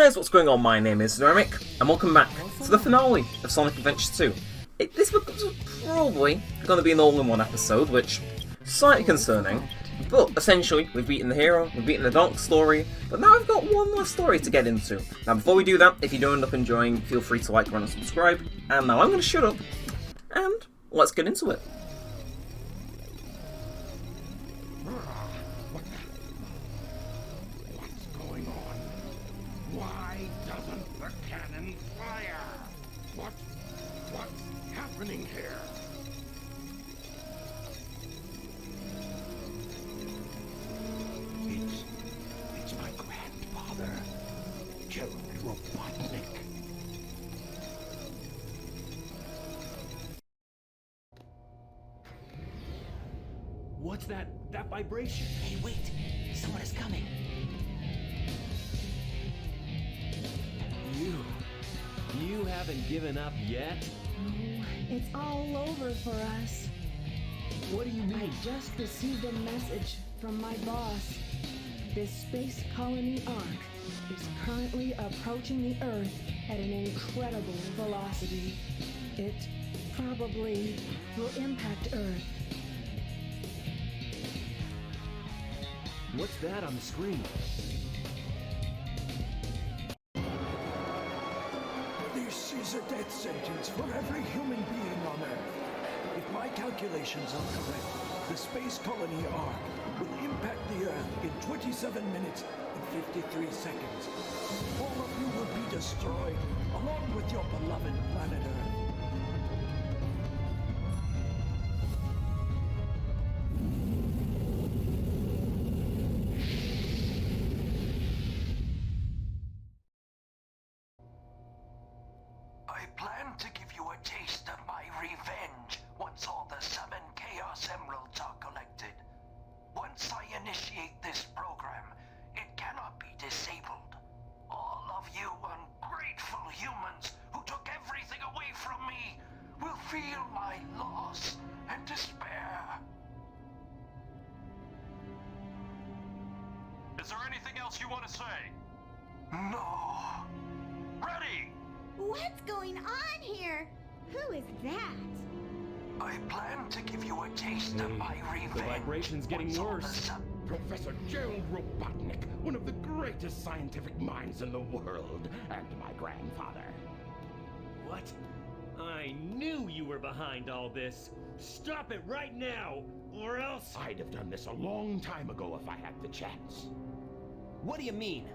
guys, what's going on? My name is Neremik, and welcome back to the finale of Sonic Adventure 2. This was probably going to be an all-in-one episode, which is slightly concerning, but essentially we've beaten the hero, we've beaten the Dark story, but now I've got one more story to get into. Now before we do that, if you do end up enjoying, feel free to like, comment and subscribe, and now I'm going to shut up, and let's get into it. Here. It's my grandfather, Gerald Robotnik. What's that vibration? Hey, wait! Someone is coming. You haven't given up yet? Oh, it's all over for us. What do you mean? I just received a message from my boss. This space colony Ark is currently approaching the Earth at an incredible velocity. It probably will impact Earth. What's that on the screen? This is a death sentence for every human being on Earth. If my calculations are correct, the space colony Ark will impact the Earth in 27 minutes and 53 seconds. All of you will be destroyed, along with your beloved planet Earth. I plan to give you a taste of my revenge once all the 7 Chaos Emeralds are collected. Once I initiate this program, it cannot be disabled. All of you ungrateful humans who took everything away from me will feel my loss and despair. Is there anything else you want to say? No. Ready! What's going on here? Who is that? I plan to give you a taste of my revenge. The vibration's getting once all worse. the sub- Professor Gerald Robotnik, one of the greatest scientific minds in the world, and my grandfather. What? I knew you were behind all this. Stop it right now, or else... I'd have done this a long time ago if I had the chance. What do you mean?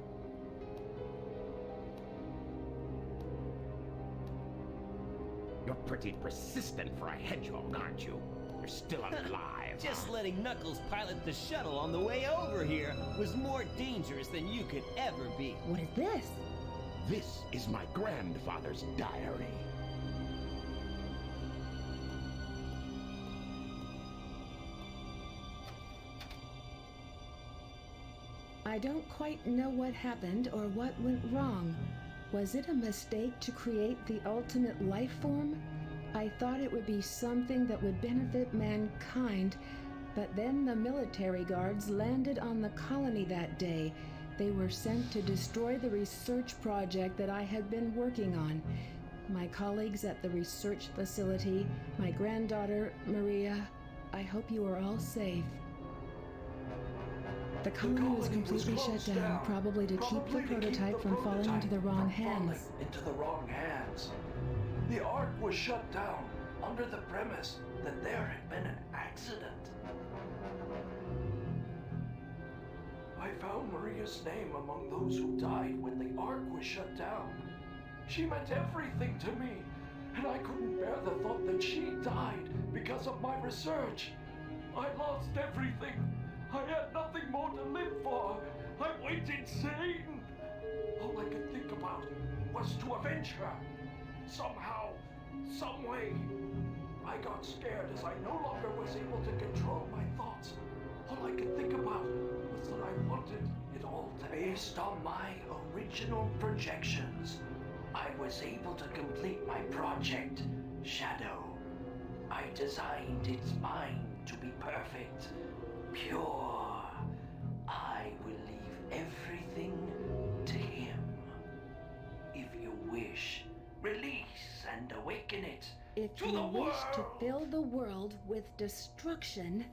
You're pretty persistent for a hedgehog, aren't you? You're still alive. Just letting Knuckles pilot the shuttle on the way over here was more dangerous than you could ever be. What is this? This is my grandfather's diary. I don't quite know what happened or what went wrong. Was it a mistake to create the ultimate life form? I thought it would be something that would benefit mankind, but then the military guards landed on the colony that day. They were sent to destroy the research project that I had been working on. My colleagues at the research facility, my granddaughter, Maria, I hope you are all safe. The colony was completely shut down, probably to keep the prototype from falling into the wrong hands. The Ark was shut down under the premise that there had been an accident. I found Maria's name among those who died when the Ark was shut down. She meant everything to me, and I couldn't bear the thought that she died because of my research. I lost everything. I had nothing more to live for. I went insane. All I could think about was to avenge her. Somehow, some way. I got scared as I no longer was able to control my thoughts. All I could think about was that I wanted it all to be. Based on my original projections, I was able to complete my project, Shadow. I designed its mind to be perfect, pure. I will leave everything to him. wish, release and awaken it If to you the wish to world. fill the world with destruction...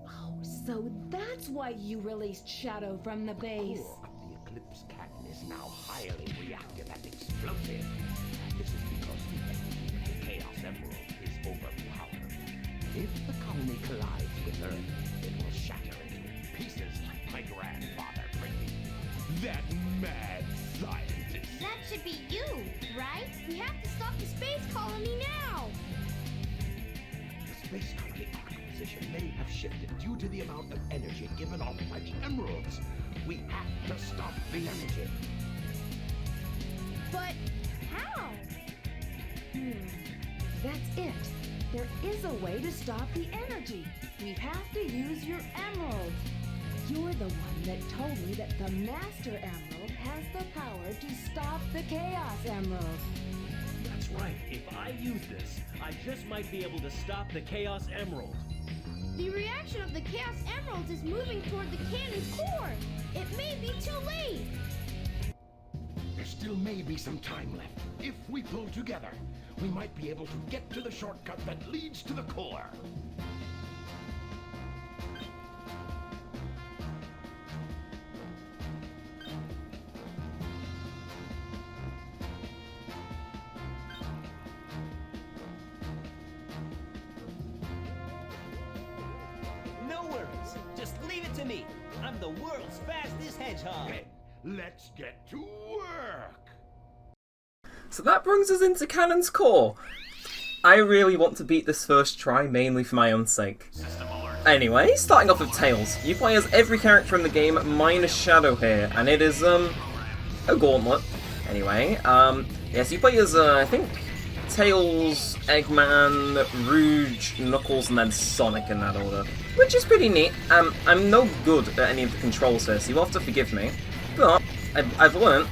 Oh, so that's why you released Shadow from the base. core of the Eclipse Cannon is now highly reactive and explosive. This is because the Chaos Emerald is overpowered. If the colony collides with Earth, it will shatter into pieces like my grandfather predicted. That mad scientist. That should be you, right? We have to stop the space colony now! The space colony acquisition may have shifted due to the amount of energy given off by the emeralds. We have to stop the energy. But how? That's it. There is a way to stop the energy. We have to use your emerald. You're the one that told me that the Master Emerald has the power to stop the Chaos Emerald. That's right. If I use this, I just might be able to stop the Chaos Emerald. The reaction of the Chaos Emeralds is moving toward the cannon's core. It may be too late. There still may be some time left. If we pull together, we might be able to get to the shortcut that leads to the core. No worries. Just leave it to me. I'm the world's fastest hedgehog. Then, let's get to work. So that brings us into Cannon's Core. I really want to beat this first try, mainly for my own sake. Anyway, starting off with Tails. You play as every character in the game minus Shadow here, and it is, a gauntlet. Anyway, yes, you play as, I think, Tails, Eggman, Rouge, Knuckles, and then Sonic in that order. Which is pretty neat. I'm no good at any of the controls here, so you'll have to forgive me. But, I've learnt,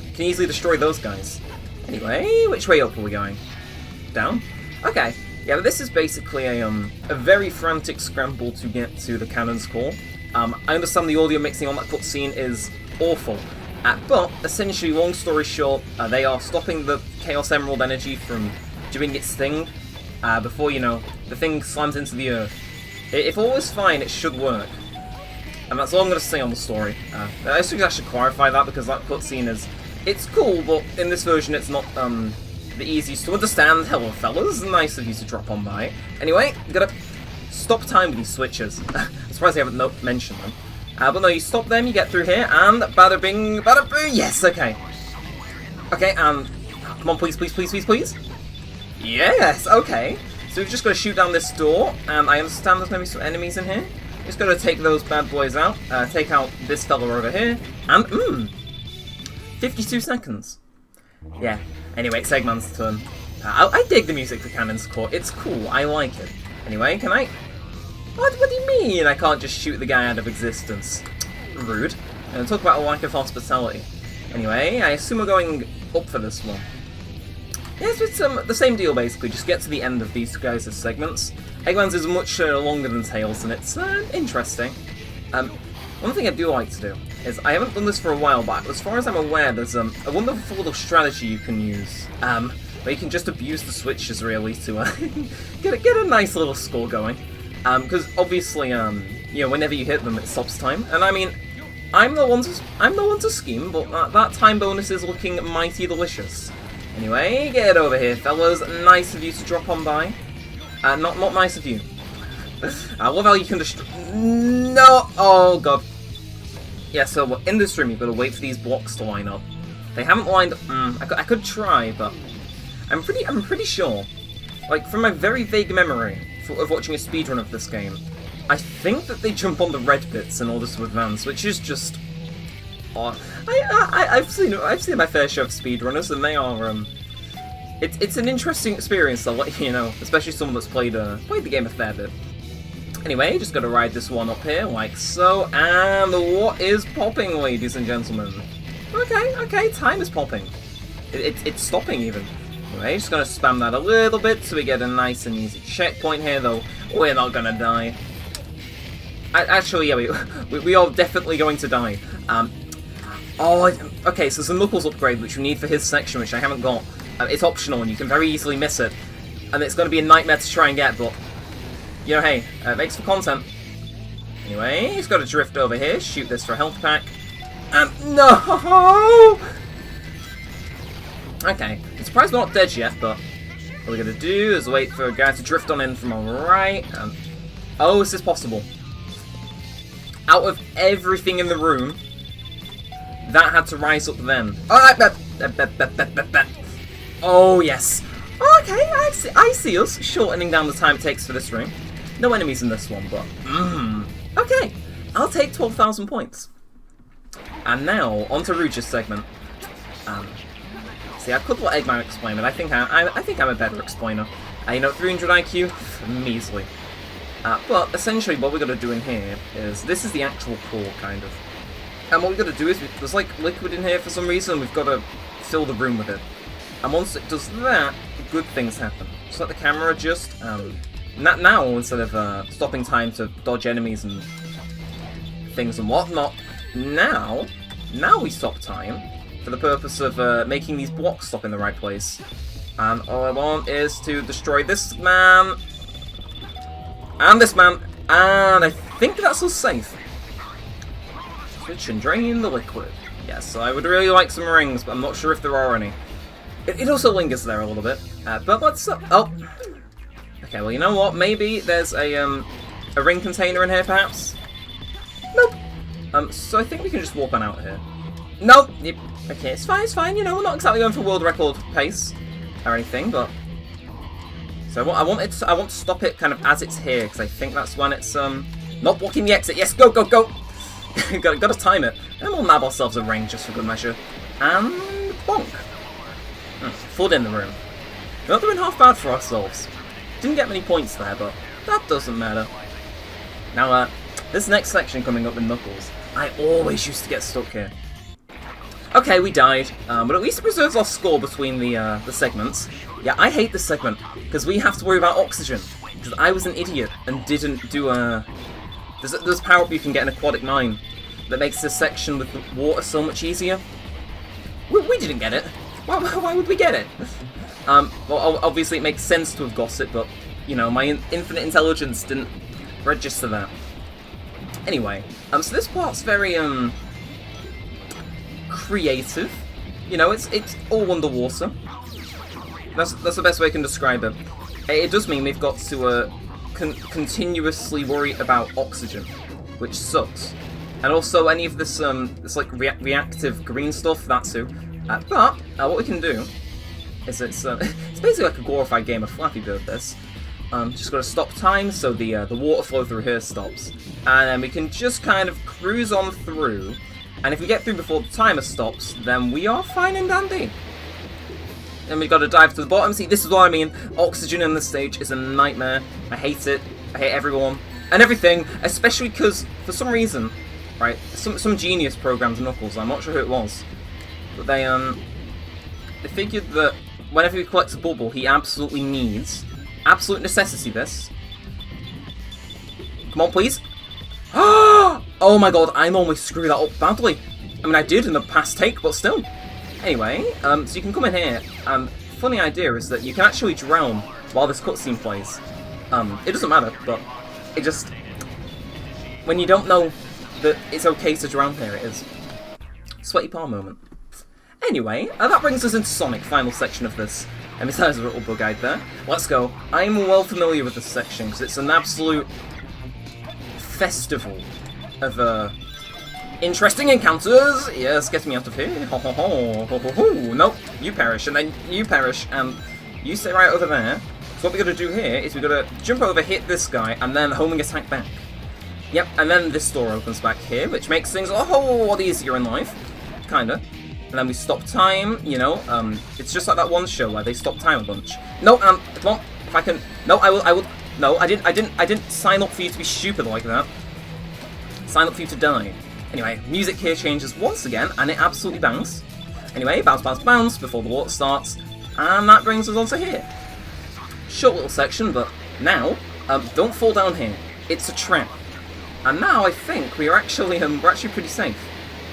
you can easily destroy those guys. Anyway, which way up are we going? Down? Okay. Yeah, but this is basically a very frantic scramble to get to the Cannon's Core. I understand the audio mixing on that cutscene is awful. But, essentially, long story short, they are stopping the Chaos Emerald energy from doing its thing before, you know, the thing slams into the Earth. If all is fine, it should work. And that's all I'm going to say on the story. I think I should clarify that because that cutscene is... It's cool, but in this version it's not the easiest to understand. Hello, fellas. Nice of you to drop on by. Anyway, you gotta stop time with these switches. I'm surprised I haven't mentioned them. But no, you stop them, you get through here, and bada bing, bada boo. Yes, okay. Okay, and come on, please, please, please, please, please. Yes, okay. So we've just got to shoot down this door, and I understand there's going to be some enemies in here. Just got to take those bad boys out, take out this fella over here, and 52 seconds. Yeah. Anyway, it's Eggman's turn. I dig the music for Cannon's Core. It's cool. I like it. Anyway, can I... What do you mean I can't just shoot the guy out of existence? Rude. And talk about a lack of hospitality. Anyway, I assume we're going up for this one. Yes, it's the same deal basically. Just get to the end of these guys' segments. Eggman's is much longer than Tails, and it's interesting. One thing I do like to do is, I haven't done this for a while, but as far as I'm aware, there's a wonderful little strategy you can use, where you can just abuse the switches really to get a nice little score going. Because obviously, you know, whenever you hit them, it stops time. And I mean, I'm the one to scheme, but that time bonus is looking mighty delicious. Anyway, get over here, fellas. Nice of you to drop on by. Not nice of you. I love how you can destroy. No, oh god. Yeah, so in this room, you've got to wait for these blocks to line up. They haven't lined up. I could try, but I'm pretty sure. Like, from my very vague memory of watching a speedrun of this game, I think that they jump on the red bits in order to advance, which is just odd. I've seen my fair share of speedrunners, and they are it's an interesting experience. I'll let you know, especially someone that's played the game a fair bit. Anyway, just gotta ride this one up here, like so, and what is popping, ladies and gentlemen? Okay, time is popping. It's stopping even. Anyway, just gonna spam that a little bit so we get a nice and easy checkpoint here, though we're not gonna die. Actually, yeah, we are definitely going to die. Oh, okay, so there's a Knuckles upgrade which we need for his section, which I haven't got. It's optional and you can very easily miss it. And it's going to be a nightmare to try and get, but... You know, hey, makes for content. Anyway, he's got to drift over here, shoot this for a health pack. And no! Okay, I'm surprised we're not dead yet, but... What we're going to do is wait for a guy to drift on in from our right, and... Oh, is this possible? Out of everything in the room... That had to rise up then. Oh, yes. Okay, I see us shortening down the time it takes for this room. No enemies in this one, but... Okay, I'll take 12,000 points. And now, on to Rouge's segment. See, I could let Eggman explain it. I think I'm a better explainer. You know, 300 IQ? Measly. But, essentially, what we're going to do in here is... This is the actual core, kind of. And what we've got to do is, there's like liquid in here for some reason, we've got to fill the room with it. And once it does that, good things happen. Just let the camera adjust, now instead of stopping time to dodge enemies and things and whatnot, now we stop time for the purpose of making these blocks stop in the right place. And all I want is to destroy this man, and this man, and I think that's us safe. Switch and drain the liquid. Yes, I would really like some rings, but I'm not sure if there are any. It also lingers there a little bit. But let's... oh! Okay, well, you know what? Maybe there's a ring container in here, perhaps? Nope! So I think we can just walk on out here. Nope! Yep. Okay, it's fine, you know, we're not exactly going for world record pace or anything, but... So I want to stop it kind of as it's here, because I think that's when it's, not blocking the exit. Yes, go! got to time it. And we'll nab ourselves a ring just for good measure. And bonk. Flood in the room. We're not doing half bad for ourselves. Didn't get many points there, but that doesn't matter. Now, this next section coming up with Knuckles, I always used to get stuck here. Okay, we died, but at least it preserves our score between the segments. Yeah, I hate this segment, because we have to worry about oxygen. Because I was an idiot and didn't do a... There's a power-up you can get in Aquatic Mine that makes this section with the water so much easier. We didn't get it. Why would we get it? Well, obviously it makes sense to have got it, but, you know, my infinite intelligence didn't register that. Anyway, so this part's very, creative. You know, it's all underwater. That's the best way I can describe it. It does mean we've got to, continuously worry about oxygen, which sucks. And also any of this, like, reactive green stuff, that too. But, what we can do is it's basically like a glorified game of Flappy Bird, this. Just gotta stop time so the water flow through here stops. And then we can just kind of cruise on through, and if we get through before the timer stops, then we are fine and dandy. Then we've got to dive to the bottom. See, this is what I mean. Oxygen in this stage is a nightmare. I hate it. I hate everyone. And everything, especially because, for some reason, right, some genius programmed Knuckles, I'm not sure who it was, but they figured that whenever he collects a bubble, he absolutely needs, absolute necessity this. Come on, please. Oh my god, I'm almost screwed that up badly. I mean, I did in the past take, but still. Anyway, so you can come in here, and funny idea is that you can actually drown while this cutscene plays. It doesn't matter, but it just... When you don't know that it's okay to drown here, it is. Sweaty palm moment. Anyway, that brings us into Sonic, final section of this. And besides a little bug guide there, let's go. I'm well familiar with this section, because it's an absolute festival of, interesting encounters! Yes, get me out of here. Ho ho ho, ho ho ho. Nope, you perish, and then you perish, and you stay right over there. So what we're gonna do here is we're gonna jump over, hit this guy, and then homing attack back. Yep, and then this door opens back here, which makes things a whole lot easier in life. Kinda. And then we stop time, you know, it's just like that one show where they stop time a bunch. No, come on, if I can, no, I will, no, I didn't sign up for you to be stupid like that. Sign up for you to die. Anyway, music here changes once again, and it absolutely bangs. Anyway, bounce, bounce, bounce before the water starts, and that brings us onto here. Short little section, but now, don't fall down here. It's a trap. And now I think we're actually pretty safe.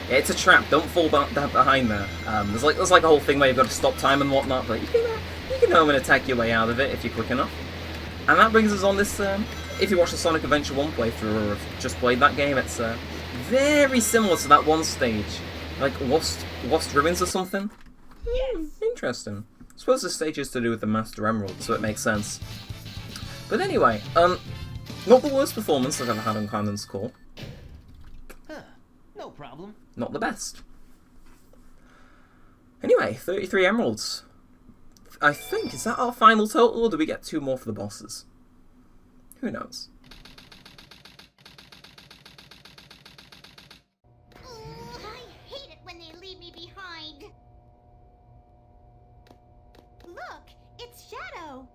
Yeah, it's a trap. Don't fall behind there. There's like a whole thing where you've got to stop time and whatnot, but you can home and attack your way out of it if you're quick enough. And that brings us on this. If you watch the Sonic Adventure 1 playthrough or have just played that game, it's very similar to that one stage, like Lost Ruins or something. Interesting. I suppose the stage is to do with the Master Emerald, so it makes sense. But anyway, not the worst performance I've ever had on Canon's Call. No problem. Not the best. Anyway, 33 emeralds. I think, is that our final total, or do we get 2 more for the bosses? Who knows? I hate it when they leave me behind. Look, it's Shadow.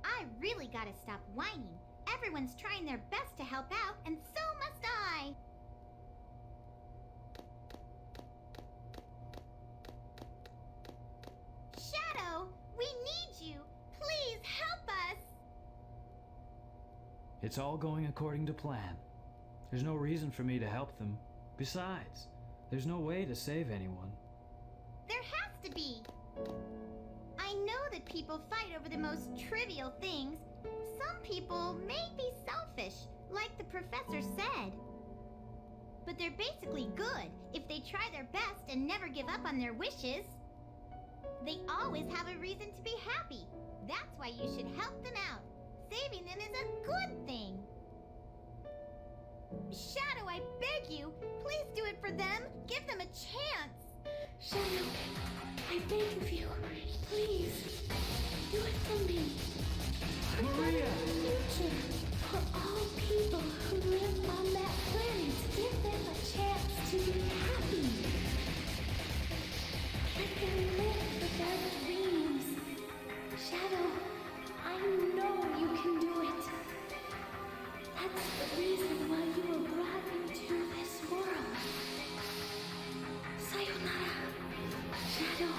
I really gotta stop whining. Everyone's trying their best to help out, and so must I. Shadow, we need you. Please help us. It's all going according to plan. There's no reason for me to help them. Besides, there's no way to save anyone. There has to be. I know that people fight over the most trivial things. Some people may be selfish, like the professor said. But they're basically good if they try their best and never give up on their wishes. They always have a reason to be happy. That's why you should help them out. Saving them is a good thing. Shadow, I beg you, please do it for them. Give them a chance. Shadow, I beg of you, please, do it for me. For Maria! the future, for all people who live on that planet, give them a chance to be happy. Let them live with their dreams. Shadow, I know you can do it. That's the reason why you were brought into this world. Sayonara, Shadow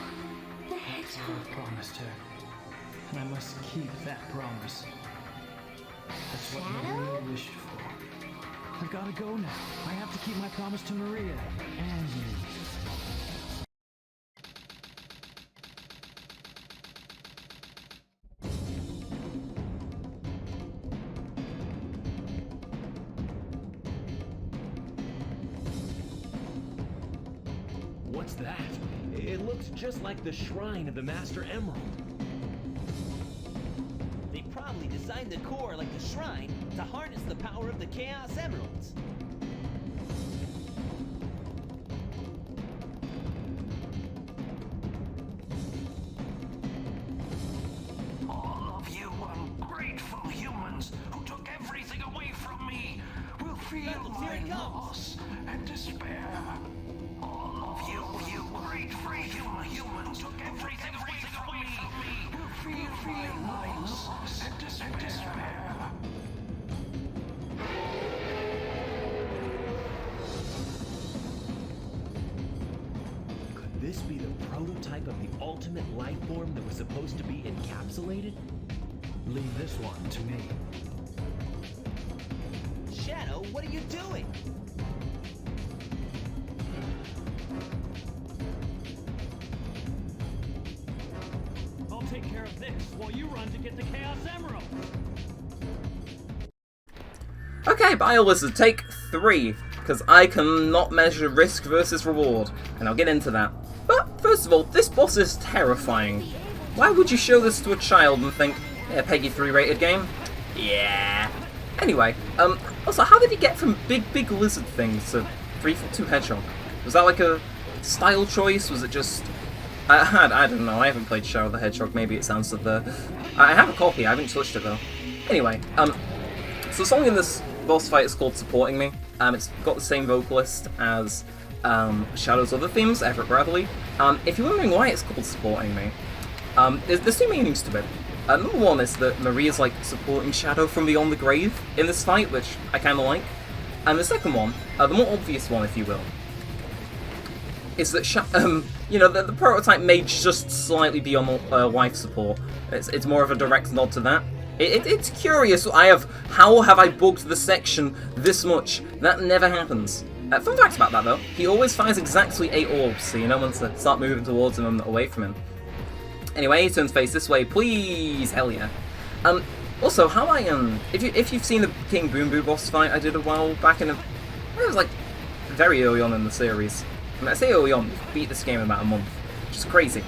the Hedgehog. I promised her, and I must keep that promise. That's what Maria wished for. I've got to go now. I have to keep my promise to Maria and you. What's that? It looks just like the shrine of the Master Emerald. They probably designed the core like the shrine to harness the power of the Chaos Emeralds. All of you ungrateful humans who took everything away from me will feel Knuckles, here my he comes. loss and despair. All of you ungrateful humans who took everything away from me will feel my loss and despair. Could this be the prototype of the ultimate life form that was supposed to be encapsulated? Leave this one to me. Shadow, what are you doing? I'll take care of this while you run to get the Chaos Emerald. Okay, Biolizard, take 3, because I cannot measure risk versus reward, and I'll get into that. But, first of all, this boss is terrifying. Why would you show this to a child and think, yeah, Peggy 3 rated game? Yeah. Anyway, also, how did he get from big lizard things to 3-foot-2 hedgehog? Was that like a style choice? Was it just... I don't know, I haven't played Shadow the Hedgehog, maybe it's answered there. I have a copy, I haven't touched it though. Anyway, so the song in this boss fight is called Supporting Me. It's got the same vocalist as Shadow's other themes, Everett Bradley. If you're wondering why it's called Supporting Me, there's 2 meanings to it. Number 1 is that Maria's like supporting Shadow from beyond the grave in this fight, which I kinda like. And the second one, the more obvious one if you will, is that you know, the prototype may just slightly be on life support. It's more of a direct nod to that. It's curious. How have I bugged the section this much? That never happens. Fun fact about that though, he always finds exactly 8 orbs, so you know when to start moving towards him and away from him. Anyway, he turns face this way, please, hell yeah. Also, how if you've seen the King Boom Boo boss fight I did a while back it was like very early on in the series. I say early on, beat this game in about a month, which is crazy.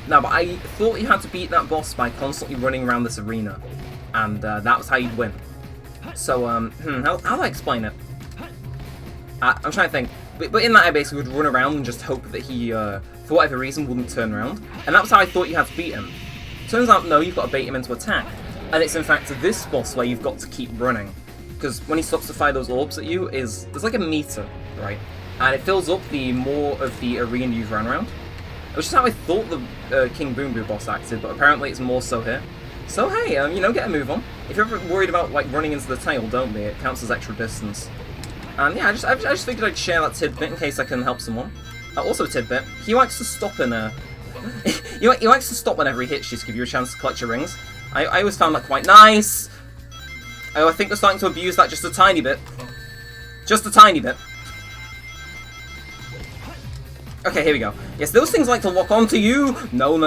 No, but I thought you had to beat that boss by constantly running around this arena, and that was how you'd win. So, how do I explain it? I'm trying to think. But in that, I basically would run around and just hope that he, for whatever reason, wouldn't turn around. And that was how I thought you had to beat him. Turns out, no, you've got to bait him into attack. And it's in fact this boss where you've got to keep running. Because when he stops to fire those orbs at you, there's like a meter, right? And it fills up the more of the arena you've run around. Which is how I thought the King Boom Boo boss acted, but apparently it's more so here. So hey, get a move on. If you're ever worried about like running into the tail, don't be. It counts as extra distance. And yeah, I just figured I'd share that tidbit in case I can help someone. Also a tidbit, he likes to stop in he likes to stop whenever he hits you to give you a chance to collect your rings. I always found that quite nice. Oh, I think we're starting to abuse that just a tiny bit. Just a tiny bit. Okay, here we go. Yes, those things like to lock onto you. No.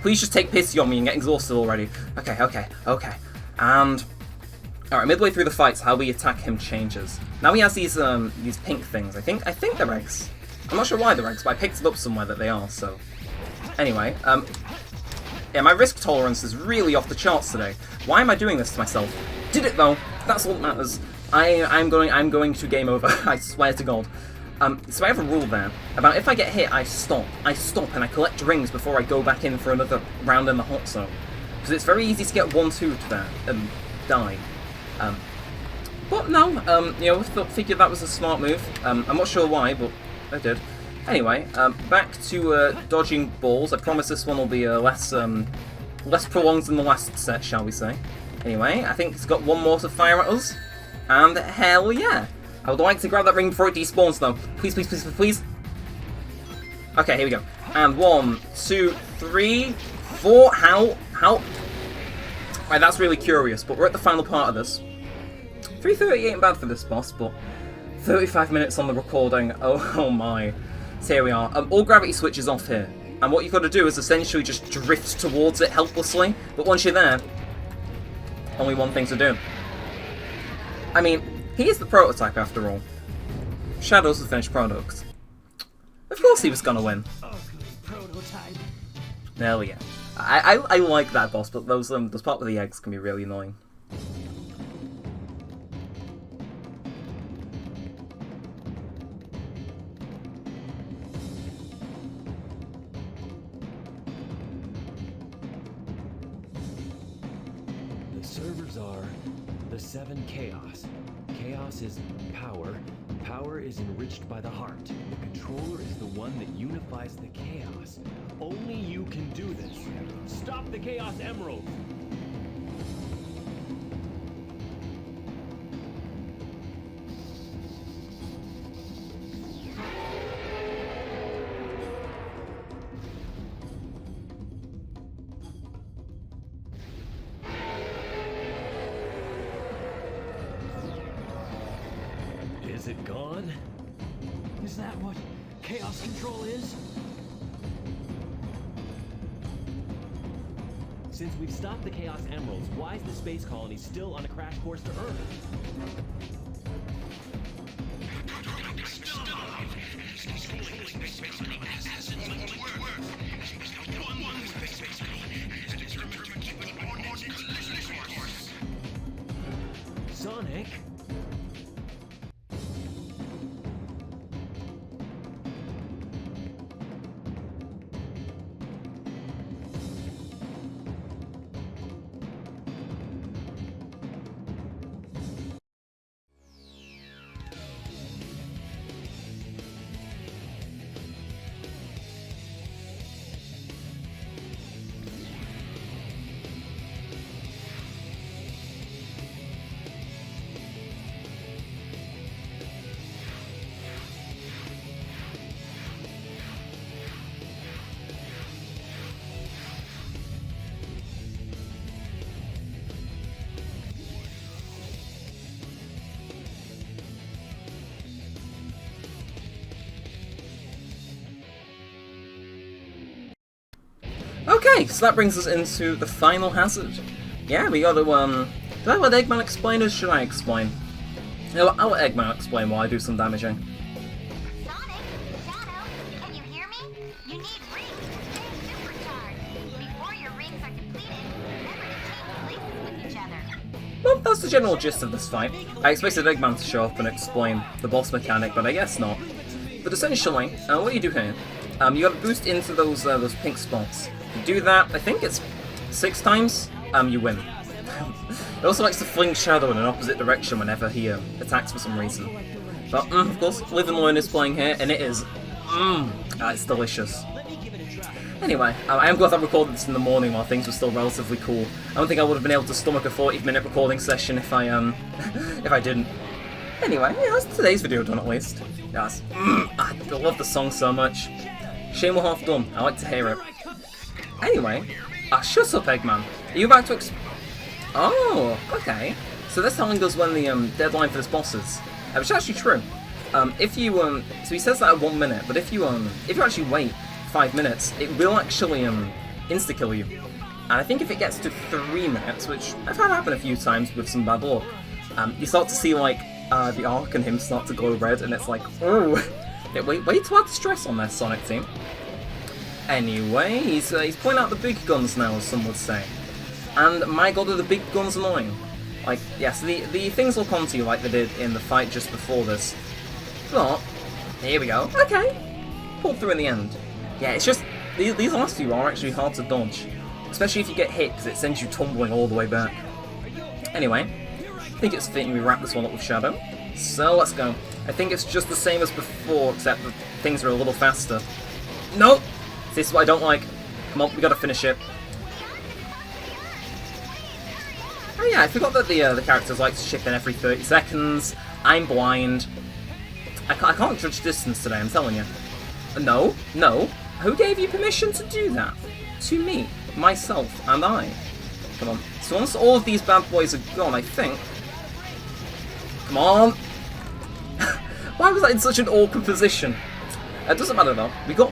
Please just take pity on me and get exhausted already. Okay. And alright, midway through the fights, how we attack him changes. Now he has these pink things. I think they're eggs. I'm not sure why they're eggs, but I picked it up somewhere that they are. So anyway, yeah, my risk tolerance is really off the charts today. Why am I doing this to myself? Did it though. That's all that matters. I'm going to game over. I swear to God. So I have a rule there about if I get hit, I stop and I collect rings before I go back in for another round in the hot zone. Because it's very easy to get 1-2'd there and die. But no, figured that was a smart move. I'm not sure why, but I did. Anyway, back to dodging balls. I promise this one will be less prolonged than the last set, shall we say. Anyway, I think it's got one more to fire at us. And hell yeah! I would like to grab that ring before it despawns though. Please. Okay, here we go. And 1, 2, 3, 4. How? Right, that's really curious, but we're at the final part of this. 3:30 ain't bad for this boss, but 35 minutes on the recording. Oh my. So here we are. All gravity switches off here. And what you've got to do is essentially just drift towards it helplessly. But once you're there, only one thing to do. I mean, he is the prototype after all. Shadow's the finished product. Of course he was gonna win. Ugly prototype. Hell yeah. I like that boss, but those part with the eggs can be really annoying. The servers are the 7 Chaos. Chaos is power. Power is enriched by the heart. The controller is the one that unifies the chaos. Only you can do this. Stop the Chaos Emerald! Is it gone? Is that what Chaos Control is? Since we've stopped the Chaos Emeralds, why is the space colony still on a crash course to Earth? Sonic? Okay, so that brings us into the Finalhazard. Yeah, we got to, did I let Eggman explain or should I explain? You know what, I'll let Eggman explain while I do some damaging. Sonic, Shadow, can you hear me? You need rings to stay supercharged. Before your rings are completed, remember to change places with each other. Well, that's the general gist of this fight. I expected Eggman to show up and explain the boss mechanic, but I guess not. But essentially, what you do here, you gotta boost into those pink spots. You do that, I think it's 6 times, you win. It also likes to fling Shadow in an opposite direction whenever he attacks for some reason. But, of course, Live and Learn is playing here, and it is, it's delicious. Anyway, I am glad I recorded this in the morning while things were still relatively cool. I don't think I would have been able to stomach a 40-minute recording session if I, if I didn't. Anyway, yeah, that's today's video done at least. Yes, I love the song so much. Shame we're half done, I like to hear it. Anyway, shut up, Eggman. Are you about to Oh, okay. So that's telling us when the deadline for this boss is. Which is actually true. If you so he says that at 1 minute, but if you actually wait 5 minutes, it will actually insta-kill you. And I think if it gets to 3 minutes, which I've had happen a few times with some bad luck, you start to see like the arc and him start to glow red, and it's like, oh, way too hard to stress on that Sonic team. Anyway, he's pulling out the big guns now, as some would say. And my god, are the big guns annoying. Like, yes, the things look onto you like they did in the fight just before this. But, here we go. Okay. Pulled through in the end. Yeah, it's just, these last few are actually hard to dodge. Especially if you get hit, because it sends you tumbling all the way back. Anyway, I think it's fitting we wrap this one up with Shadow. So, let's go. I think it's just the same as before, except that things are a little faster. Nope! This is what I don't like. Come on, we gotta finish it. Oh yeah, I forgot that the characters like to chip in every 30 seconds. I'm blind. I can't judge distance today, I'm telling you. No. Who gave you permission to do that? To me, myself, and I. Come on. So once all of these bad boys are gone, I think... Come on! Why was that in such an awkward position? It doesn't matter though. We got...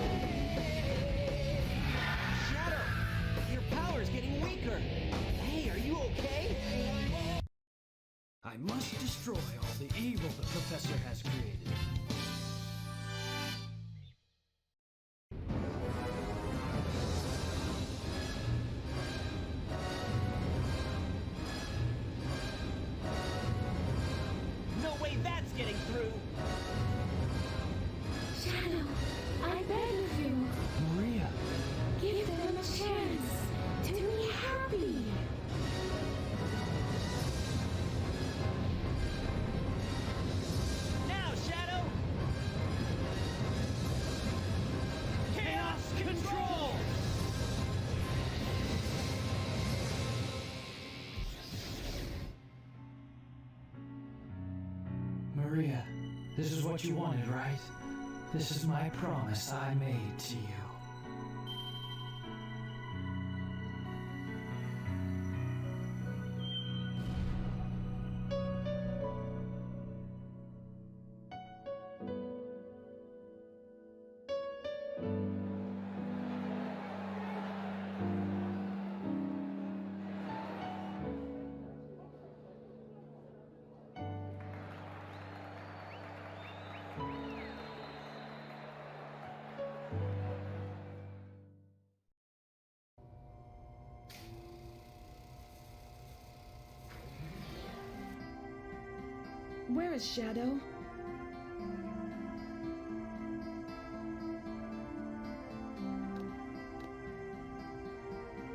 I must destroy all the evil the Professor has created. No way that's getting through! Shadow, I beg of you, Maria, give them a chance to be happy. Now, Shadow! Chaos Control! Maria, this is what you wanted, right? This is my promise I made to you. Where is Shadow?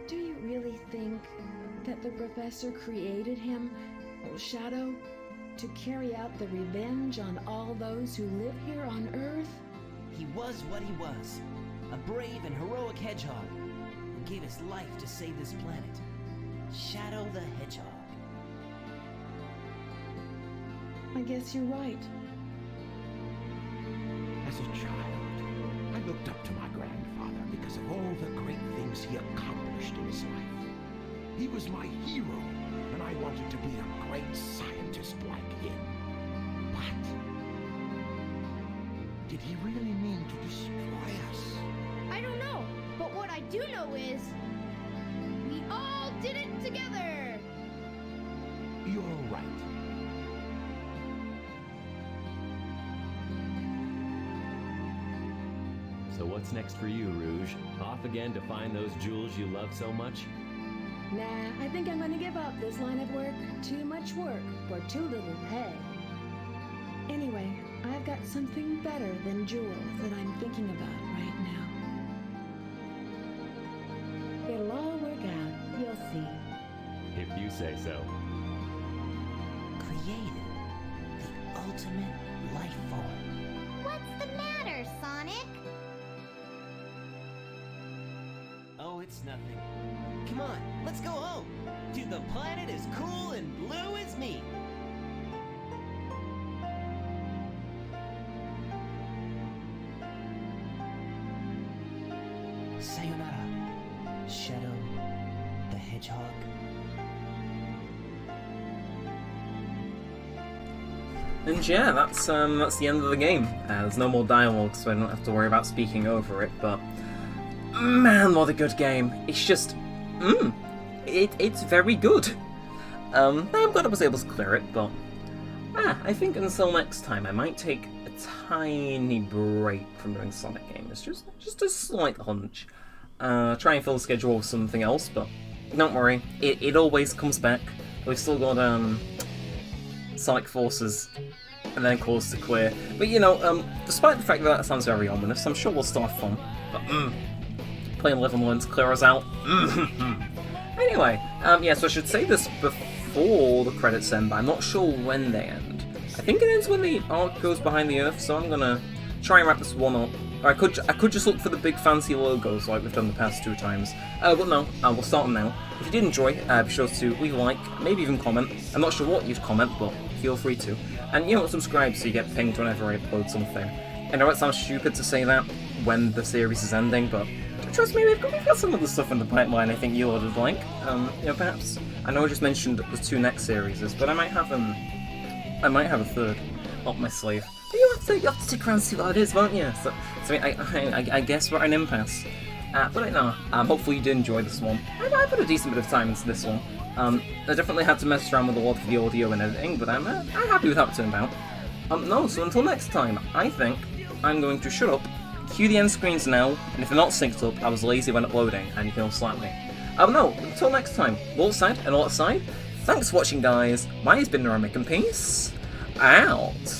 Do you really think that the Professor created him, Shadow, to carry out the revenge on all those who live here on Earth? He was what he was. A brave and heroic hedgehog who gave his life to save this planet. Shadow the Hedgehog. I guess you're right. As a child, I looked up to my grandfather because of all the great things he accomplished in his life. He was my hero, and I wanted to be a great scientist like him. But did he really mean to destroy us? I don't know. But what I do know is, we all did it together! You're right. So what's next for you, Rouge? Off again to find those jewels you love so much? Nah, I think I'm gonna give up this line of work. Too much work for too little pay. Anyway, I've got something better than jewels that I'm thinking about right now. It'll all work out, you'll see. If you say so. Created the ultimate life form. What's the matter, Sonic? Oh, it's nothing. Come on, let's go home. To the planet as cool and blue as me. Sayonara, Shadow the Hedgehog. And yeah, that's the end of the game. There's no more dialogue, so I don't have to worry about speaking over it, but man, what a good game. It's just, it's very good. I'm glad I was able to clear it, but I think until next time I might take a tiny break from doing Sonic games. Just a slight hunch. Try and fill the schedule with something else, but don't worry, it always comes back. We've still got Sonic Forces and then Cause to Clear. But you know, despite the fact that sounds very ominous, I'm sure we'll still have fun. But playing Live and Learn to clear us out. Anyway, yeah, so I should say this before the credits end, but I'm not sure when they end. I think it ends when the arc goes behind the Earth, so I'm gonna try and wrap this one up. Or I could just look for the big fancy logos like we've done the past 2 times. But no, we'll start them now. If you did enjoy, be sure to leave a like, maybe even comment. I'm not sure what you'd comment, but feel free to. And you know, subscribe so you get pinged whenever I upload something. I know it sounds stupid to say that when the series is ending, but trust me, we've got some other stuff in the pipeline I think you'll like. You know, perhaps. I know I just mentioned the 2 next series, but I might have a third up my sleeve. But you'll have to stick around and see what it is, won't you? So I guess we're at an impasse. But no, hopefully you did enjoy this one. I put a decent bit of time into this one. I definitely had to mess around with a lot of the audio and editing, but I'm happy with how it turned out. No, so until next time, I think I'm going to shut up, cue the end screens now, and if they're not synced up, I was lazy when uploading, and you can all slap me. No, until next time, all outside and all outside, thanks for watching guys, my name's been Neremik and peace out.